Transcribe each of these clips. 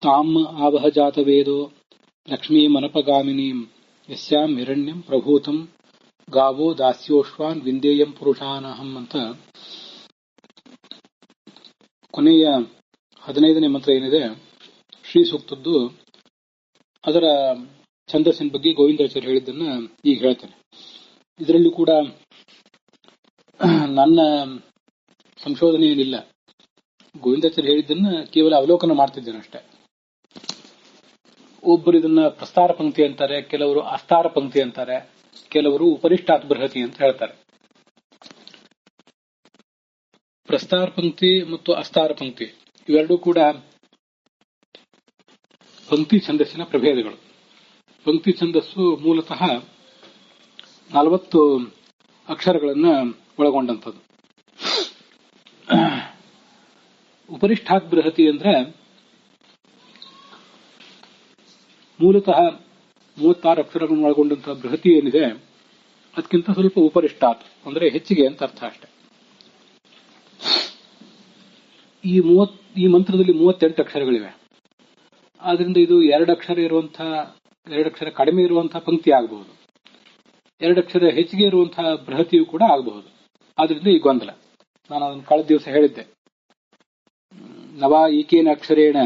ತಾಮ್ ಆವಹ ಜಾತವೇದೋ ಲಕ್ಷ್ಮೀಮನಪಗಾಮಿನೀಂ ಯಸ್ಯಾಂ ಹಿರಣ್ಯಂ ಪ್ರಭೂತಂ ಗಾವೋ ದಾಸ್ಯೋಶ್ವಾನ್ ವಿಂದೇಯಂ ಪುರುಷಾನಹಂ ಅಂತ ಕೊನೆಯ 15ನೇ ಮಂತ್ರ ಏನಿದೆ ಶ್ರೀ ಸೂಕ್ತದ್ದು, ಅದರ ಛಂದಸ್ಸಿನ ಬಗ್ಗೆ ಗೋವಿಂದಾಚಾರ್ಯ ಹೇಳಿದ್ದನ್ನ ಈಗ ಹೇಳ್ತೇನೆ. ಇದರಲ್ಲೂ ಕೂಡ ನನ್ನ ಸಂಶೋಧನೆ ಏನಿಲ್ಲ, ಗೋವಿಂದಾಚಾರ್ಯ ಹೇಳಿದ್ದನ್ನ ಕೇವಲ ಅವಲೋಕನ ಮಾಡ್ತಿದ್ದೇನೆ ಅಷ್ಟೇ. ಒಬ್ಬರು ಇದನ್ನ ಪ್ರಸ್ತಾರ ಪಂಕ್ತಿ ಅಂತಾರೆ, ಕೆಲವರು ಅಸ್ತಾರ ಪಂಕ್ತಿ ಅಂತಾರೆ, ಕೆಲವರು ಉಪರಿಷ್ಟಾತ್ ಬೃಹತಿ ಅಂತ ಹೇಳ್ತಾರೆ. ಪ್ರಸ್ತಾರ ಪಂಕ್ತಿ ಮತ್ತು ಅಸ್ತಾರ ಪಂಕ್ತಿ ಇವೆರಡೂ ಕೂಡ ಪಂಕ್ತಿ ಛಂದಸ್ಸಿನ ಪ್ರಭೇದಗಳು. ಪಂಕ್ತಿ ಛಂದಸ್ಸು ಮೂಲತಃ 40 ಅಕ್ಷರಗಳನ್ನ ಒಳಗೊಂಡಂಥದ್ದು. ಉಪರಿಷ್ಠಾತ್ ಬೃಹತಿ ಅಂದ್ರೆ ಮೂಲತಃ 36 ಅಕ್ಷರಗಳನ್ನು ಒಳಗೊಂಡಂತಹ ಬೃಹತಿ ಏನಿದೆ ಅದಕ್ಕಿಂತ ಸ್ವಲ್ಪ ಉಪರಿಷ್ಠಾತ್ ಅಂದ್ರೆ ಹೆಚ್ಚಿಗೆ ಅಂತ ಅರ್ಥ ಅಷ್ಟೆ. ಈ ಮಂತ್ರದಲ್ಲಿ 38 ಅಕ್ಷರಗಳಿವೆ. ಆದ್ರಿಂದ ಇದು 2 ಅಕ್ಷರ ಕಡಿಮೆ ಇರುವಂತಹ ಪಂಕ್ತಿ ಆಗಬಹುದು, 2 ಅಕ್ಷರ ಹೆಚ್ಚಿಗೆ ಇರುವಂತಹ ಬೃಹತಿಯು ಕೂಡ ಆಗಬಹುದು. ಆದ್ರಿಂದ ಈ ಗೊಂದಲ. ನಾನು ಅದನ್ನು ಕಳೆದ ದಿವಸ ಹೇಳಿದ್ದೆ, ನವಾ ಈಕೇನ ಅಕ್ಷರೇಣ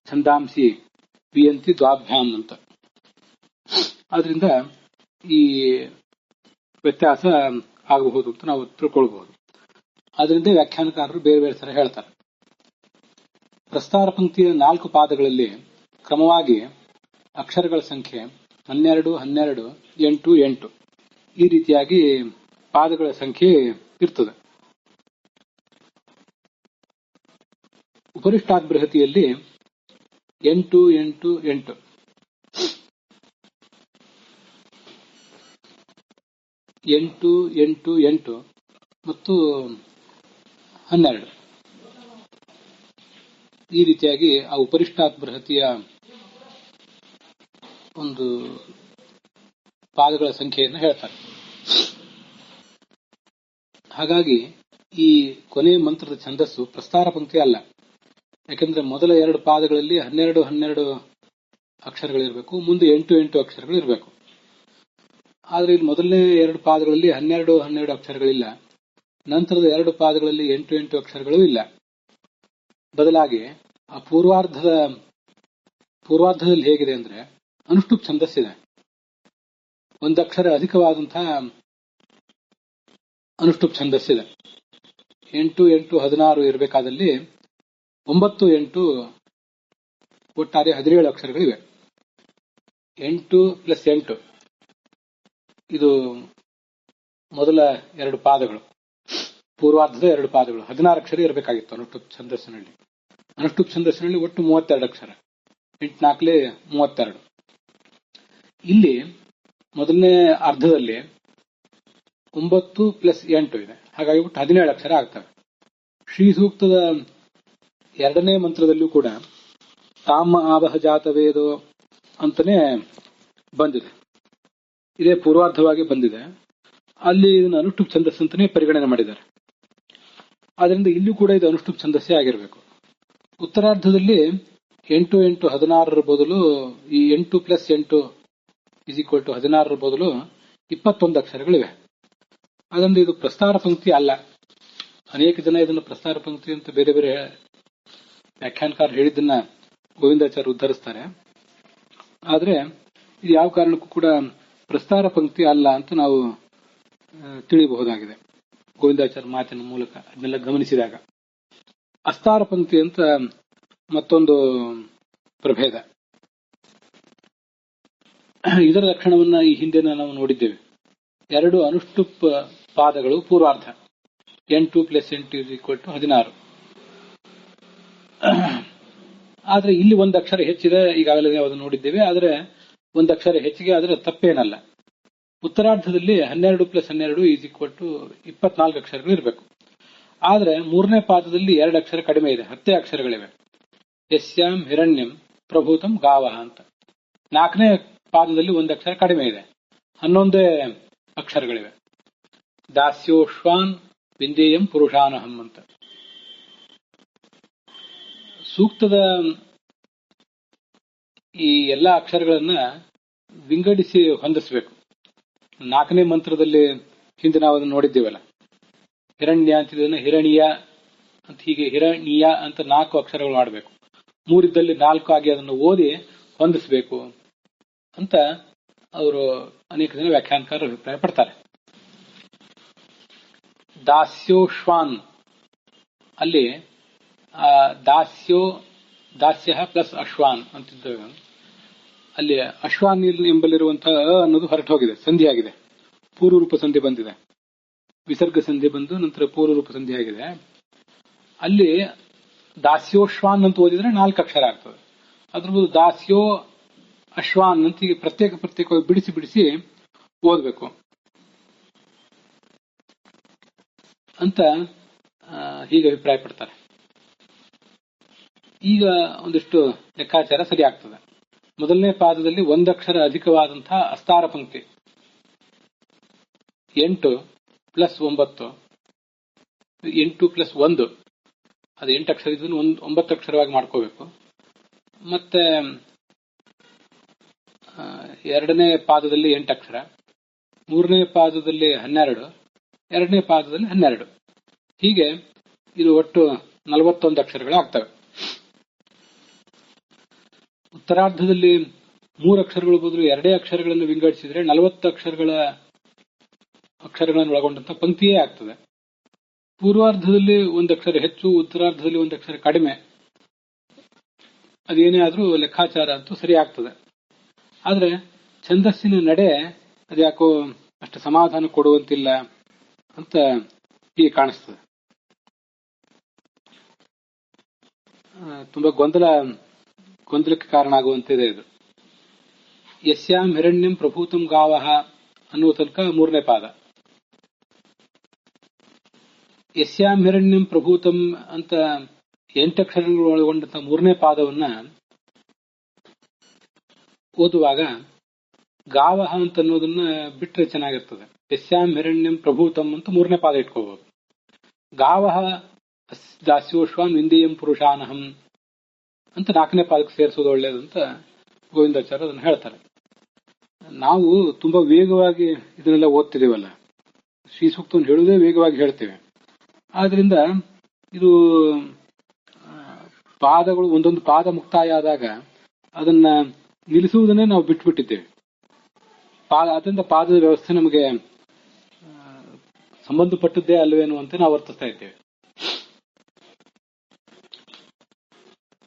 ಛಂದಾಂಸಿ ವಿಯಂತಿ ದ್ವಾಭ್ಯಾಂ ಅಂತ. ಆದ್ರಿಂದ ಈ ವ್ಯತ್ಯಾಸ ಆಗಬಹುದು ಅಂತ ನಾವು ತಿಳ್ಕೊಳ್ಬಹುದು. ಆದ್ರಿಂದ ವ್ಯಾಖ್ಯಾನಕಾರರು ಬೇರೆ ಬೇರೆ ತರ ಹೇಳ್ತಾರೆ. ಪ್ರಸ್ತಾರ ಪಂಕ್ತಿಯ 4 ಪಾದಗಳಲ್ಲಿ ಕ್ರಮವಾಗಿ ಅಕ್ಷರಗಳ ಸಂಖ್ಯೆ 12, 12, 8, 8 ಈ ರೀತಿಯಾಗಿ ಪಾದಗಳ ಸಂಖ್ಯೆ ಇರ್ತದೆ. ಉಪರಿಷ್ಠಾತ್ ಬೃಹತಿಯಲ್ಲಿ 8, 8, 8 8, 8, 8 ಮತ್ತು 12 ಈ ರೀತಿಯಾಗಿ ಆ ಉಪರಿಷ್ಠಾತ್ ಬೃಹತಿಯ ಒಂದು ಪಾದಗಳ ಸಂಖ್ಯೆಯನ್ನು ಹೇಳ್ತಾರೆ. ಹಾಗಾಗಿ ಈ ಕೊನೆಯ ಮಂತ್ರದ ಛಂದಸ್ಸು ಪ್ರಸ್ತಾರ ಪಂಕ್ತಿ ಅಲ್ಲ. ಯಾಕೆಂದ್ರೆ ಮೊದಲ 2 ಪಾದಗಳಲ್ಲಿ 12, 12 ಅಕ್ಷರಗಳಿರಬೇಕು, ಮುಂದೆ 8, 8 ಅಕ್ಷರಗಳಿರಬೇಕು. ಆದ್ರೆ ಇಲ್ಲಿ ಮೊದಲನೇ 2 ಪಾದಗಳಲ್ಲಿ 12, 12 ಅಕ್ಷರಗಳಿಲ್ಲ, ನಂತರದ 2 ಪಾದಗಳಲ್ಲಿ 8, 8 ಅಕ್ಷರಗಳು ಇಲ್ಲ. ಬದಲಾಗಿ ಆ ಪೂರ್ವಾರ್ಧದಲ್ಲಿ ಹೇಗಿದೆ ಅಂದ್ರೆ ಅನುಷ್ಠುಪ್ ಛಂದಸ್ಸಿದೆ. 1 ಅಕ್ಷರ ಅಧಿಕವಾದಂತಹ ಅನುಷ್ಠುಪ್ ಛಂದಸ್ಸಿದೆ. 8, 8, 16 ಇರಬೇಕಾದಲ್ಲಿ 9, 8 ಒಟ್ಟಾರೆ 17 ಅಕ್ಷರಗಳಿವೆ. 8 + 8 ಇದು ಮೊದಲ 2 ಪಾದಗಳು, ಪೂರ್ವಾರ್ಧದ 2 ಪಾದಗಳು. 16 ಅಕ್ಷರ ಇರಬೇಕಾಗಿತ್ತು ಅನುಷ್ಠುಪ್ ಛಂದಸ್ಸಿನಲ್ಲಿ. ಅನುಷ್ಠುಪ್ ಛಂದಸ್ಸಿನಲ್ಲಿ ಒಟ್ಟು 32 ಅಕ್ಷರ, 8 4 32. ಇಲ್ಲಿ ಮೊದಲನೇ ಅರ್ಧದಲ್ಲಿ 9 + 8 ಇದೆ, ಹಾಗಾಗಿ ಒಟ್ಟು 17 ಅಕ್ಷರ ಆಗ್ತವೆ. ಶ್ರೀ ಸೂಕ್ತದ 2ನೇ ಮಂತ್ರದಲ್ಲೂ ಕೂಡ ತಾಮ ಆವಹ ಜಾತವೇದೋ ಅಂತಾನೆ ಬಂದಿದೆ, ಇದೇ ಪೂರ್ವಾರ್ಧವಾಗಿ ಬಂದಿದೆ. ಅಲ್ಲಿ ಇದನ್ನು ಅನುಷ್ಠುಪ್ ಛಂದಸ್ಸು ಅಂತಾನೆ ಪರಿಗಣನೆ ಮಾಡಿದ್ದಾರೆ. ಆದ್ರಿಂದ ಇಲ್ಲೂ ಕೂಡ ಇದು ಅನುಷ್ಠುಪ್ ಛಂದಸ್ಸೇ ಆಗಿರಬೇಕು. ಉತ್ತರಾರ್ಧದಲ್ಲಿ 8, 8, 16 ಬದಲು ಈ 8 + 8 = 16 ಬದಲು 21 ಅಕ್ಷರಗಳಿವೆ. ಅದರಿಂದ ಇದು ಪ್ರಸ್ತಾರ ಪಂಕ್ತಿ ಅಲ್ಲ. ಅನೇಕ ಜನ ಇದನ್ನು ಪ್ರಸ್ತಾರ ಪಂಕ್ತಿ ಅಂತ ಬೇರೆ ಬೇರೆ ವ್ಯಾಖ್ಯಾನಕಾರ ಹೇಳಿದ್ದನ್ನ ಗೋವಿಂದಾಚಾರ್ಯ ಉದ್ಧರಿಸ್ತಾರೆ. ಆದ್ರೆ ಇದು ಯಾವ ಕಾರಣಕ್ಕೂ ಕೂಡ ಪ್ರಸ್ತಾರ ಪಂಕ್ತಿ ಅಲ್ಲ ಅಂತ ನಾವು ತಿಳಿಯಬಹುದಾಗಿದೆ ಗೋವಿಂದಾಚಾರ್ಯ ಮಾತಿನ ಮೂಲಕ ಅದನ್ನೆಲ್ಲ ಗಮನಿಸಿದಾಗ. ಅಸ್ತಾರ ಪಂಕ್ತಿ ಅಂತ ಮತ್ತೊಂದು ಪ್ರಭೇದ. ಇದರ ಲಕ್ಷಣವನ್ನ ಈ ಹಿಂದೆ ನಾವು ನೋಡಿದ್ದೇವೆ. 2 ಅನುಷ್ಠುಪ್ ಪಾದಗಳು ಪೂರ್ವಾರ್ಧ, 8 + 8 = 16. ಆದ್ರೆ ಇಲ್ಲಿ 1 ಅಕ್ಷರ ಹೆಚ್ಚಿದೆ, ಈಗಾಗಲೇ ಅದನ್ನು ನೋಡಿದ್ದೇವೆ. ಆದ್ರೆ 1 ಅಕ್ಷರ ಹೆಚ್ಚಿಗೆ ಆದ್ರೆ ತಪ್ಪೇನಲ್ಲ. ಉತ್ತರಾರ್ಧದಲ್ಲಿ 12 + 12 = 24 ಅಕ್ಷರಗಳು ಇರಬೇಕು. ಆದ್ರೆ 3ನೇ ಪಾದದಲ್ಲಿ 2 ಅಕ್ಷರ ಕಡಿಮೆ ಇದೆ, 10 ಅಕ್ಷರಗಳಿವೆ. ಯಸ್ಯಾಂ ಹಿರಣ್ಯಂ ಪ್ರಭೂತಂ ಗಾವಃ ಅಂತ. 4ನೇ ಪಾದದಲ್ಲಿ 1 ಅಕ್ಷರ ಕಡಿಮೆ ಇದೆ, 11 ಅಕ್ಷರಗಳಿವೆ. ದಾಸ್ಯೋಶ್ವಾನ್ ವಿಂದೇಯಂ ಪುರುಷಾನಹಂ ಅಂತ. ಸೂಕ್ತದ ಈ ಎಲ್ಲಾ ಅಕ್ಷರಗಳನ್ನ ವಿಂಗಡಿಸಿ ಹೊಂದಿಸಬೇಕು. 4ನೇ ಮಂತ್ರದಲ್ಲಿ ಹಿಂದೆ ನಾವು ಅದನ್ನು ನೋಡಿದ್ದೀವಲ್ಲ, ಹಿರಣ್ಯ ಅಂತಿದ್ದನ್ನು ಹಿರಣಿಯ ಅಂತ, ಹೀಗೆ ಹಿರಣಿಯ ಅಂತ 4 ಅಕ್ಷರಗಳು ಮಾಡಬೇಕು. 3 ಇದ್ದಲ್ಲಿ 4 ಆಗಿ ಅದನ್ನು ಓದಿ ಹೊಂದಿಸಬೇಕು ಅಂತ ಅವರು ಅನೇಕ ಜನ ವ್ಯಾಖ್ಯಾನಕಾರರು ಅಭಿಪ್ರಾಯ ಪಡ್ತಾರೆ. ದಾಸ್ಯೋಶ್ವಾನ್ ಅಲ್ಲಿ ದಾಸ್ಯ ಪ್ಲಸ್ ಅಶ್ವಾನ್ ಅಂತಿದ್ದಾಗ ಅಲ್ಲಿ ಅಶ್ವಾನ್ ಎಂಬಲ್ಲಿರುವಂತಹ ಅನ್ನೋದು ಹೊರಟು ಹೋಗಿದೆ, ಸಂಧಿಯಾಗಿದೆ. ಪೂರ್ವರೂಪ ಸಂಧಿ ಬಂದಿದೆ, ವಿಸರ್ಗ ಸಂಧಿ ಬಂದು ನಂತರ ಪೂರ್ವರೂಪ ಸಂಧಿ ಆಗಿದೆ. ಅಲ್ಲಿ ದಾಸ್ಯೋಶ್ವಾನ್ ಅಂತ ಓದಿದ್ರೆ 4 ಅಕ್ಷರ ಆಗ್ತದೆ. ಅದ್ರ ದಾಸ್ಯೋ ಅಶ್ವಾನ್ ಅಂತ ಹೀಗೆ ಪ್ರತ್ಯೇಕವಾಗಿ ಬಿಡಿಸಿ ಓದಬೇಕು ಅಂತ ಹೀಗೆ ಅಭಿಪ್ರಾಯ ಪಡ್ತಾರೆ. ಈಗ ಒಂದಿಷ್ಟು ಲೆಕ್ಕಾಚಾರ ಸರಿ ಆಗ್ತದೆ. ಮೊದಲನೇ ಪಾದದಲ್ಲಿ 1 ಅಕ್ಷರ ಅಧಿಕವಾದಂತಹ ಅಸ್ತಾರ ಪಂಕ್ತಿ 8 ಪ್ಲಸ್ 9, 8 ಪ್ಲಸ್ 1 ಅದು 8 ಅಕ್ಷರ ಇದನ್ನು 9 ಅಕ್ಷರವಾಗಿ ಮಾಡ್ಕೋಬೇಕು. ಮತ್ತೆ 2ನೇ ಪಾದದಲ್ಲಿ 8 ಅಕ್ಷರ, 3ನೇ ಪಾದದಲ್ಲಿ 12, 2ನೇ ಪಾದದಲ್ಲಿ 12, ಹೀಗೆ ಇದು ಒಟ್ಟು 41 ಅಕ್ಷರಗಳು ಆಗ್ತವೆ. ಉತ್ತರಾರ್ಧದಲ್ಲಿ 3 ಅಕ್ಷರಗಳು ಬದಲು 2 ಅಕ್ಷರಗಳನ್ನು ವಿಂಗಡಿಸಿದ್ರೆ 40 ಅಕ್ಷರಗಳನ್ನು ಒಳಗೊಂಡಂತ ಪಂಕ್ತಿಯೇ ಆಗ್ತದೆ. ಪೂರ್ವಾರ್ಧದಲ್ಲಿ 1 ಅಕ್ಷರ ಹೆಚ್ಚು, ಉತ್ತರಾರ್ಧದಲ್ಲಿ 1 ಅಕ್ಷರ ಕಡಿಮೆ, ಅದೇನೇ ಆದ್ರೂ ಲೆಕ್ಕಾಚಾರ ಅಂತೂ ಸರಿ ಆಗ್ತದೆ. ಆದ್ರೆ ಛಂದಸ್ಸಿನ ನಡೆ ಅದ್ಯಾಕೋ ಅಷ್ಟು ಸಮಾಧಾನ ಕೊಡುವಂತಿಲ್ಲ ಅಂತ ಹೀಗೆ ಕಾಣಿಸ್ತದೆ. ತುಂಬಾ ಗೊಂದಲಕ್ಕೆ ಕಾರಣ ಆಗುವಂತಿದೆ ಇದು. ಯಸ್ಯಾಂ ಹಿರಣ್ಯಂ ಪ್ರಭೂತಂ ಗಾವಃ ಅನ್ನುವ ತನಕ 3ನೇ ಪಾದ. ಯಸ್ಯಾಂ ಹಿರಣ್ಯಂ ಪ್ರಭೂತಂ ಅಂತ 8 ಅಕ್ಷರಗಳು ಒಳಗೊಂಡಂತ 3ನೇ ಪಾದವನ್ನ ಓದುವಾಗ ಗಾವಹ ಅಂತ ಅನ್ನೋದನ್ನ ಬಿಟ್ರೆ ಚೆನ್ನಾಗಿರ್ತದೆ. ಯಸ್ಯಾಂ ಹಿರಣ್ಯಂ ಪ್ರಭೂತಂ ಅಂತ 3ನೇ ಪಾದ ಇಟ್ಕೋಬಹುದು. ಗಾವಹ ದಾಸ್ಯೋಶ್ವಾನ್ ವಿಂದೇಯಂ ಪುರುಷಾನಹಂ ಅಂತ 4ನೇ ಪಾದಕ್ಕೆ ಸೇರಿಸೋದು ಒಳ್ಳೇದು ಅಂತ ಗೋವಿಂದಾಚಾರ್ಯ ಅದನ್ನು ಹೇಳ್ತಾರೆ. ನಾವು ತುಂಬಾ ವೇಗವಾಗಿ ಇದನ್ನೆಲ್ಲ ಓದ್ತಿದೀವಲ್ಲ, ಶ್ರೀ ಸೂಕ್ತವನ್ನು ಹೇಳುವುದೇ ವೇಗವಾಗಿ ಹೇಳ್ತೇವೆ. ಆದ್ರಿಂದ ಇದು ಪಾದಗಳು ಒಂದೊಂದು ಪಾದ ಮುಕ್ತಾಯ ಆದಾಗ ಅದನ್ನ ನಿಲ್ಲಿಸುವುದನ್ನೇ ನಾವು ಬಿಟ್ಟುಬಿಟ್ಟಿದ್ದೇವೆ. ಅದರಿಂದ ಪಾದದ ವ್ಯವಸ್ಥೆ ನಮಗೆ ಸಂಬಂಧಪಟ್ಟದ್ದೇ ಅಲ್ವೇನು ಅಂತ ನಾವು ವರ್ತಿಸ್ತಾ ಇದ್ದೇವೆ.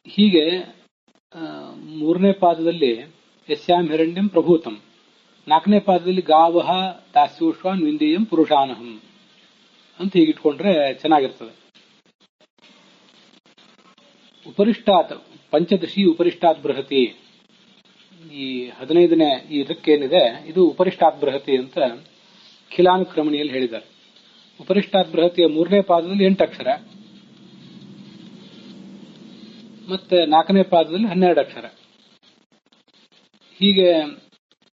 ಹೀಗೆ 3ನೇ ಪಾದದಲ್ಲಿ ಯಸ್ಯಾಂ ಹಿರಣ್ಯಂ ಪ್ರಭೂತಂ, 4ನೇ ಪಾದದಲ್ಲಿ ಗಾವಹ ದಾಸ್ಯೋಶ್ವಾನ್ ವಿಂದೇಯಂ ಪುರುಷಾನಹಂ ಅಂತ ಹೀಗಿಟ್ಕೊಂಡ್ರೆ ಚೆನ್ನಾಗಿರ್ತದೆ. ಉಪರಿಷ್ಟಾತ್ ಪಂಚದಶಿ ಉಪರಿಷ್ಟಾತ್ ಬೃಹತಿ, ಈ 15ನೇ ಈ ಇದಕ್ಕೇನಿದೆ ಇದು ಉಪರಿಷ್ಟಾತ್ ಬೃಹತಿ ಅಂತ ಖಿಲಾನುಕ್ರಮಣಿಯಲ್ಲಿ ಹೇಳಿದ್ದಾರೆ. ಉಪರಿಷ್ಟಾತ್ ಬೃಹತಿಯ 3ನೇ ಪಾದದಲ್ಲಿ 8 ಅಕ್ಷರ, ಮತ್ತೆ 4ನೇ ಪಾದದಲ್ಲಿ 12 ಅಕ್ಷರ. ಹೀಗೆ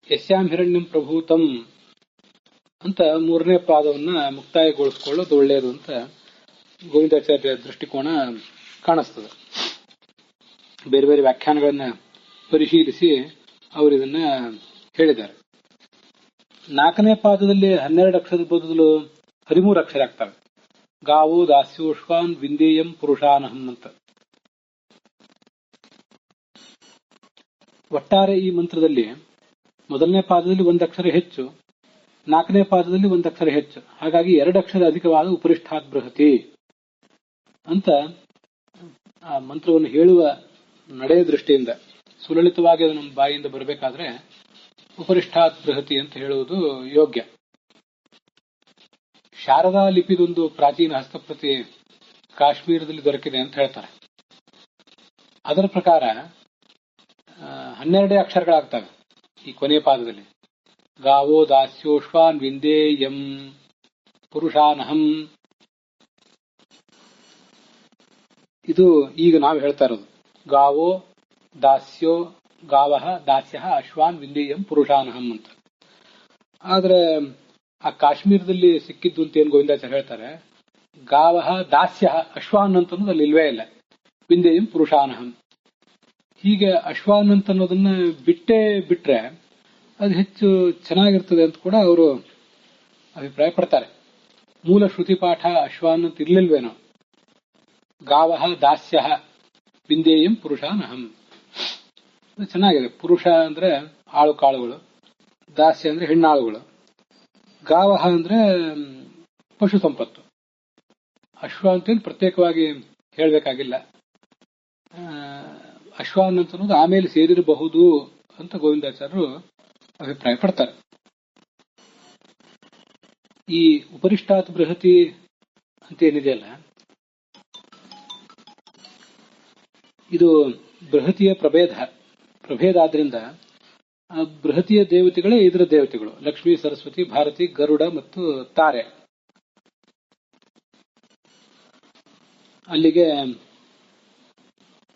ಯಸ್ಯಾಂ ಹಿರಣ್ಯಂ ಪ್ರಭೂತಂ ಅಂತ 3ನೇ ಪಾದವನ್ನ ಮುಕ್ತಾಯಗೊಳಿಸಿಕೊಳ್ಳೋದು ಒಳ್ಳೆಯದು ಅಂತ ಗೋವಿಂದಾಚಾರ್ಯ ದೃಷ್ಟಿಕೋನ ಕಾಣಿಸ್ತದೆ. ಬೇರೆ ಬೇರೆ ವ್ಯಾಖ್ಯಾನಗಳನ್ನ ಪರಿಶೀಲಿಸಿ ಅವರು ಇದನ್ನ ಹೇಳಿದ್ದಾರೆ. 4ನೇ ಪಾದದಲ್ಲಿ 12 ಅಕ್ಷರದ ಬದಲು 13 ಅಕ್ಷರ ಆಗ್ತವೆ. ಗಾವೋ ದಾಸ್ಯೋಶ್ವಾನ್ ವಿಂದೇಯಂ ಪುರುಷಾನಹಂ ಅಂತ. ಒಟ್ಟಾರೆ ಈ ಮಂತ್ರದಲ್ಲಿ ಮೊದಲನೇ ಪಾದದಲ್ಲಿ 1 ಅಕ್ಷರ ಹೆಚ್ಚು, 4ನೇ ಪಾದದಲ್ಲಿ 1 ಅಕ್ಷರ ಹೆಚ್ಚು, ಹಾಗಾಗಿ 2 ಅಕ್ಷರ ಅಧಿಕವಾದ ಉಪರಿಷ್ಠಾತ್ ಬೃಹತಿ ಅಂತ ಆ ಮಂತ್ರವನ್ನು ಹೇಳುವ ನಡೆಯ ದೃಷ್ಟಿಯಿಂದ ಸುಲಲಿತವಾಗಿ ಅದು ನಮ್ಮ ಬಾಯಿಯಿಂದ ಬರಬೇಕಾದ್ರೆ ಉಪರಿಷ್ಠಾತ್ ಬೃಹತಿ ಅಂತ ಹೇಳುವುದು ಯೋಗ್ಯ. ಶಾರದಾ ಲಿಪಿದೊಂದು ಪ್ರಾಚೀನ ಹಸ್ತಪ್ರತಿ ಕಾಶ್ಮೀರದಲ್ಲಿ ದೊರಕಿದೆ ಅಂತ ಹೇಳ್ತಾರೆ. ಅದರ ಪ್ರಕಾರ 12 ಅಕ್ಷರಗಳಾಗ್ತವೆ ಈ ಕೊನೆಯ ಪಾದದಲ್ಲಿ. ಗಾವೋ ದಾಸ್ಯೋಶ್ವಾನ್ ವಿಂದೇಯಂ ಪುರುಷಾನಹಂ, ಇದು ಈಗ ನಾವು ಹೇಳ್ತಾ ಇರೋದು. ಗಾವೋ ದಾಸ್ಯೋ ಗಾವಹ ದಾಸ್ಯ ಅಶ್ವಾನ್ ವಿಂದೇಯಂ ಪುರುಷಾನಹಂ ಅಂತ. ಆದ್ರೆ ಆ ಕಾಶ್ಮೀರದಲ್ಲಿ ಸಿಕ್ಕಿದ್ದು ಅಂತ ಏನ್ ಗೋವಿಂದಾಚಾರ್ಯ ಹೇಳ್ತಾರೆ, ಗಾವಹ ದಾಸ್ಯ ಅಶ್ವಾನ್ ಅಂತ ಅಲ್ಲಿ ಇಲ್ವೇ ಇಲ್ಲ, ವಿಂದೇಯಂ ಪುರುಷಾನಹಂ. ಹೀಗೆ ಅಶ್ವಾನಂತ ಅನ್ನೋದನ್ನ ಬಿಟ್ರೆ ಅದು ಹೆಚ್ಚು ಚೆನ್ನಾಗಿರ್ತದೆ ಅಂತ ಕೂಡ ಅವರು ಅಭಿಪ್ರಾಯ ಪಡ್ತಾರೆ. ಮೂಲ ಶ್ರುತಿ ಪಾಠ ಅಶ್ವಾನಂತ ಇರ್ಲಿಲ್ವೇನೋ. ಗಾವಹ ದಾಸ್ಯ ಬಿಂದೇಯಂ ಪುರುಷಾನಹಂ. ಚೆನ್ನಾಗಿದೆ. ಪುರುಷ ಅಂದ್ರೆ ಆಳು ಕಾಳುಗಳು, ದಾಸ್ಯ ಅಂದ್ರೆ ಹೆಣ್ಣಾಳುಗಳು, ಗಾವಹ ಅಂದ್ರೆ ಪಶು ಸಂಪತ್ತು. ಅಶ್ವ ಅಂತ ಪ್ರತ್ಯೇಕವಾಗಿ ಹೇಳಬೇಕಾಗಿಲ್ಲ. ಅಶ್ವಾನಂತ ಅನ್ನೋದು ಆಮೇಲೆ ಸೇರಿರಬಹುದು ಅಂತ ಗೋವಿಂದಾಚಾರ್ಯರು ಅಭಿಪ್ರಾಯ ಪಡ್ತಾರೆ. ಈ ಉಪರಿಷ್ಟಾತ್ ಬೃಹತಿ ಅಂತ ಏನಿದೆಯಲ್ಲ, ಇದು ಬೃಹತಿಯ ಪ್ರಭೇದ ಆದ್ರಿಂದ ಆ ಬೃಹತಿಯ ದೇವತೆಗಳೇ ಇದರ ದೇವತೆಗಳು. ಲಕ್ಷ್ಮೀ, ಸರಸ್ವತಿ, ಭಾರತಿ, ಗರುಡ ಮತ್ತು ತಾರೆ. ಅಲ್ಲಿಗೆ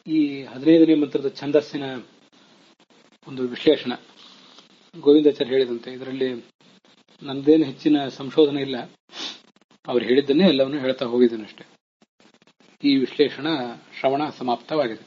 ಈ 15ನೇ ಮಂತ್ರದ ಛಂದಸ್ಸಿನ ಒಂದು ವಿಶ್ಲೇಷಣ ಗೋವಿಂದಾಚಾರ್ಯ ಹೇಳಿದಂತೆ. ಇದರಲ್ಲಿ ನಂದೇನು ಹೆಚ್ಚಿನ ಸಂಶೋಧನೆ ಇಲ್ಲ, ಅವ್ರು ಹೇಳಿದ್ದನ್ನೇ ಎಲ್ಲವನ್ನೂ ಹೇಳ್ತಾ ಹೋಗಿದ್ದೇನಷ್ಟೇ. ಈ ವಿಶ್ಲೇಷಣ ಶ್ರವಣ ಸಮಾಪ್ತವಾಗಿದೆ.